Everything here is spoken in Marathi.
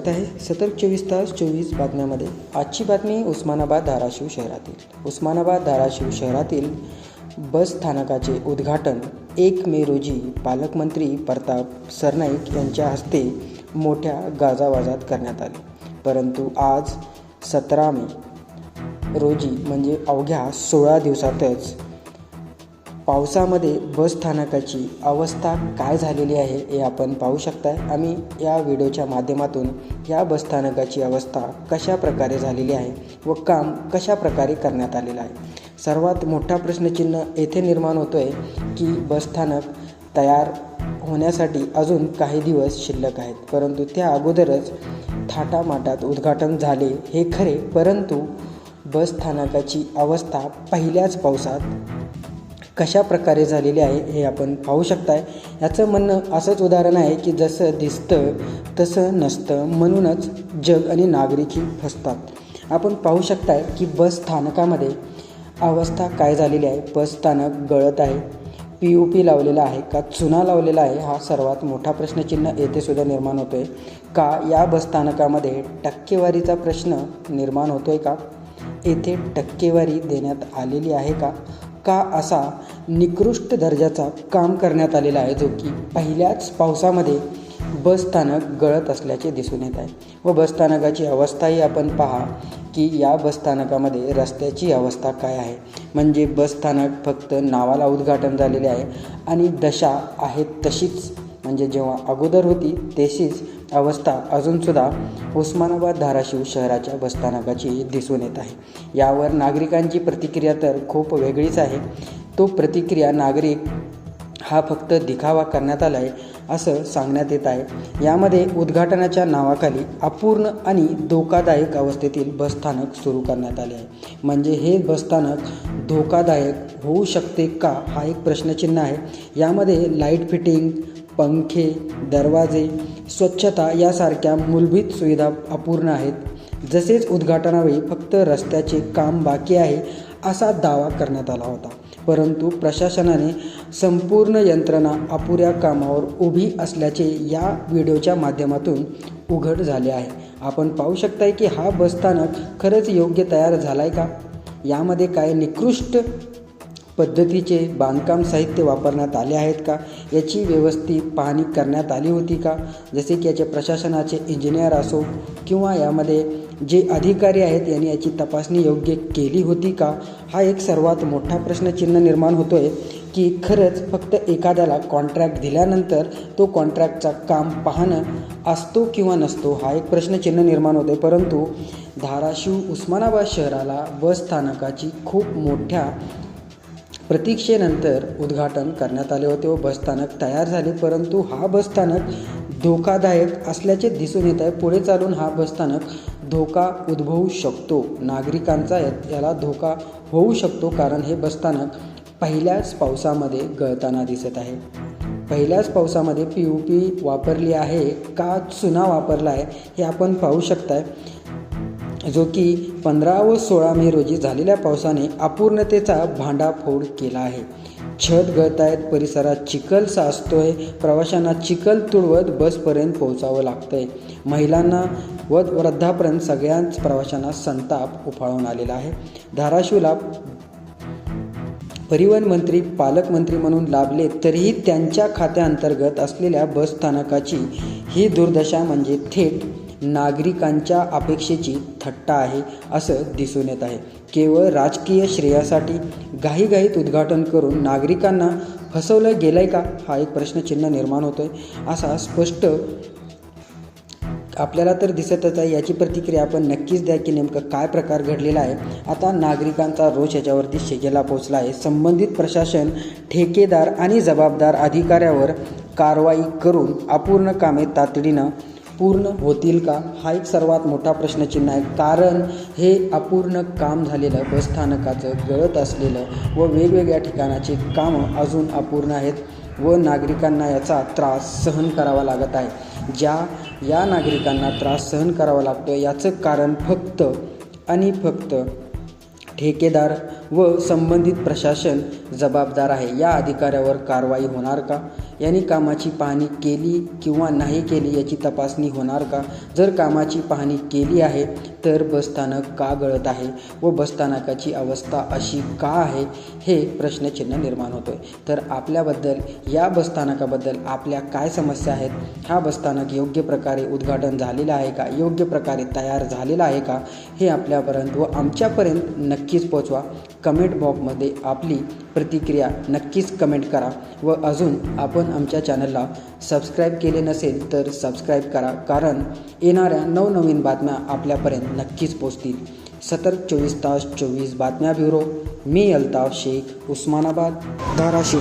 स्वागत आहे सतर्क 24 बातम्यामध्ये। आजची बातमी उस्मानाबाद धाराशिव शहरातील। उस्मानाबाद धाराशिव शहरातील बस स्थानकाचे उद्घाटन 1 मे रोजी पालकमंत्री प्रताप सरनाईक यांच्या हस्ते मोठ्या गाजावाजात करण्यात आले। परंतु आज 17 मे रोजी म्हणजे अवघ्या 16 दिवसातच पावसामध्ये बस स्थानकाची अवस्था काय झालेली आहे हे आपण पाहू शकताय। आम्ही या व्हिडिओच्या माध्यमातून या बस स्थानकाची अवस्था कशा प्रकारे झालेली आहे व काम कशा प्रकारे करण्यात आलेलं आहे। सर्वात मोठा प्रश्नचिन्ह येथे निर्माण होतोय की बस स्थानक तयार होण्यासाठी अजून काही दिवस शिल्लक आहेत, परंतु त्या अगोदरच थाटामाटात उद्घाटन झाले हे खरे, परंतु बस स्थानकाची अवस्था पहिल्याच पावसात कशा प्रकारे झालेली आहे हे आपण पाहू शकताय। याचं म्हणणं असंच उदाहरण आहे की जसं दिसतं तसं नसतं, म्हणूनच जग आणि नागरिकही फसतात। आपण पाहू शकताय की बस स्थानकामध्ये अवस्था काय झालेली आहे। बस स्थानक गळत आहे, POP लावलेला आहे का चुना लावलेला आहे, हा सर्वात मोठा प्रश्नचिन्ह येथे सुद्धा निर्माण होतोय। का या बस स्थानकामध्ये टक्केवारीचा प्रश्न निर्माण होतोय का, येथे टक्केवारी देण्यात आलेली आहे का असा निकृष्ट दर्जाचा काम करण्यात आलेला आहे, जो की पहिल्याच पावसामध्ये बस स्थानक गळत असल्याचे दिसून येत आहे। व बस स्थानकाची अवस्थाही आपण पहा की या बस स्थानकामध्ये रस्त्याची अवस्था काय आहे। म्हणजे बस स्थानक फक्त नावाला उद्घाटन झालेले आहे आणि दशा आहे तशीच, म्हणजे जेव्हा अगोदर होती तशीच अवस्था अजूनसुद्धा उस्मानाबाद धाराशिव शहराच्या बसस्थानकाची दिसून येत आहे। यावर नागरिकांची प्रतिक्रिया तर खूप वेगळीच आहे। तो प्रतिक्रिया नागरिक हा फक्त दिखावा करण्यात आला आहे असं सांगण्यात येत आहे। यामध्ये उद्घाटनाच्या नावाखाली अपूर्ण आणि धोकादायक अवस्थेतील बसस्थानक सुरू करण्यात आले आहे। म्हणजे हे बसस्थानक धोकादायक होऊ शकते का हा एक प्रश्नचिन्ह आहे। यामध्ये लाईट फिटिंग, पंखे, दरवाजे, स्वच्छता यासारख्या मूलभूत सुविधा अपूर्ण आहेत। जसेच उद्घाटनावेळी फक्त रस्त्याचे काम बाकी आहे असा दावा करण्यात आला होता, परंतु प्रशासनाने संपूर्ण यंत्रणा अपुऱ्या कामावर उभी असल्याचे या व्हिडिओच्या माध्यमातून उघड झाले आहे। आपण पाहू शकताय की हा बसस्थानक खरंच योग्य तयार झालाय का, यामध्ये काय निकृष्ट पद्धतीचे बांधकाम साहित्य वापरण्यात आले आहेत का, याची व्यवस्थित पाहणी करण्यात आली होती का, जसे की याचे प्रशासनाचे इंजिनियर असो किंवा यामध्ये जे अधिकारी आहेत यांनी याची तपासणी योग्य केली होती का, हा एक सर्वात मोठा प्रश्नचिन्ह निर्माण होतोय की खरंच फक्त एखाद्याला कॉन्ट्रॅक्ट दिल्यानंतर तो कॉन्ट्रॅक्टचा काम पाहणं असतो किंवा नसतो, हा एक प्रश्नचिन्ह निर्माण होतोय। परंतु धाराशिव उस्मानाबाद शहराला बस स्थानकाची खूप मोठ्या प्रतीक्षेनंतर उद्घाटन करण्यात आले होते व बसस्थानक तयार झाले, परंतु हा बसस्थानक धोकादायक असल्याचे दिसून येत आहे। पुढे चालून हा बसस्थानक धोका उद्भवू शकतो, नागरिकांचा याला धोका होऊ शकतो, कारण हे बसस्थानक पहिल्याच पावसामध्ये गळताना दिसत आहे। पहिल्याच पावसामध्ये POP वापरली आहे का चुना वापरला आहे हे आपण पाहू शकताय, जो की 15 व 16 मे रोजी झालेल्या पावसाने अपूर्णतेचा भांडाफोड केला आहे। छत गळत आहेत, परिसरात चिखल साचतोय, प्रवाशांना चिखल तुडवत बसपर्यंत पोहोचावं लागतंय। महिलांना व वृद्धापर्यंत सगळ्याच प्रवाशांना संताप उफाळून आलेला आहे। धाराशिवला परिवहन मंत्री पालकमंत्री म्हणून लाभले तरीही त्यांच्या खात्याअंतर्गत असलेल्या बसस्थानकाची ही दुर्दशा म्हणजे थेट नागरिकांच्या अपेक्षेची थट्टा आहे असं दिसून येत आहे। केवळ राजकीय श्रेयासाठी घाईघाईत उद्घाटन करून नागरिकांना फसवलं गेलंय का, हा एक प्रश्नचिन्ह निर्माण होतोय असा स्पष्ट आपल्याला तर दिसतच आहे। याची प्रतिक्रिया आपण नक्कीच द्या की नेमकं काय प्रकार घडलेला आहे। आता नागरिकांचा रोष याच्यावरती शेगेला पोचला आहे। संबंधित प्रशासन, ठेकेदार आणि जबाबदार अधिकाऱ्यावर कारवाई करून अपूर्ण कामे तातडीनं पूर्ण होतील का, हा एक सर्वात मोठा प्रश्नचिन्ह आहे। कारण हे अपूर्ण काम झालेलं बसस्थानकाचं गळत असलेलं व वेगवेगळ्या ठिकाणाचे कामं अजून अपूर्ण आहेत व नागरिकांना याचा त्रास सहन करावा लागत आहे। या नागरिकांना त्रास सहन करावा लागतो याचं कारण फक्त आणि फक्त ठेकेदार व संबंधित प्रशासन जबाबदार आहे. या अधिकाऱ्यावर कारवाई होणार का? यांनी कामाची पाहणी केली किंवा नाही केली याची तपासणी होणार का? जर कामाची पाहणी केली आहे तर बसस्थानक का गळत आहे व बसस्थानकाची अवस्था अशी का आहे हे प्रश्नचिन्ह निर्माण होतोय. तर आपल्याबद्दल या बसस्थानकाबद्दल आपल्या काय समस्या आहेत? हा बसस्थानक योग्य प्रकारे उद्घाटन झालेला आहे का? योग्य प्रकारे तयार झालेला आहे का? हे आपल्यापर्यंत व आमच्यापर्यंत नक्कीच पोचवा. कमेंट बॉक्समध्ये आपली प्रतिक्रिया नक्कीच कमेंट करा व अजून आपण आमच्या चॅनलला सबस्क्राईब केले नसेल तर सबस्क्राईब करा, कारण येणाऱ्या नवनवीन बातम्या आपल्यापर्यंत नक्कीच पोचतील. सतर्क 24 तास 24 बातम्या ब्युरो. मी अल्ताफ शेख, उस्मानाबाद, धाराशिव.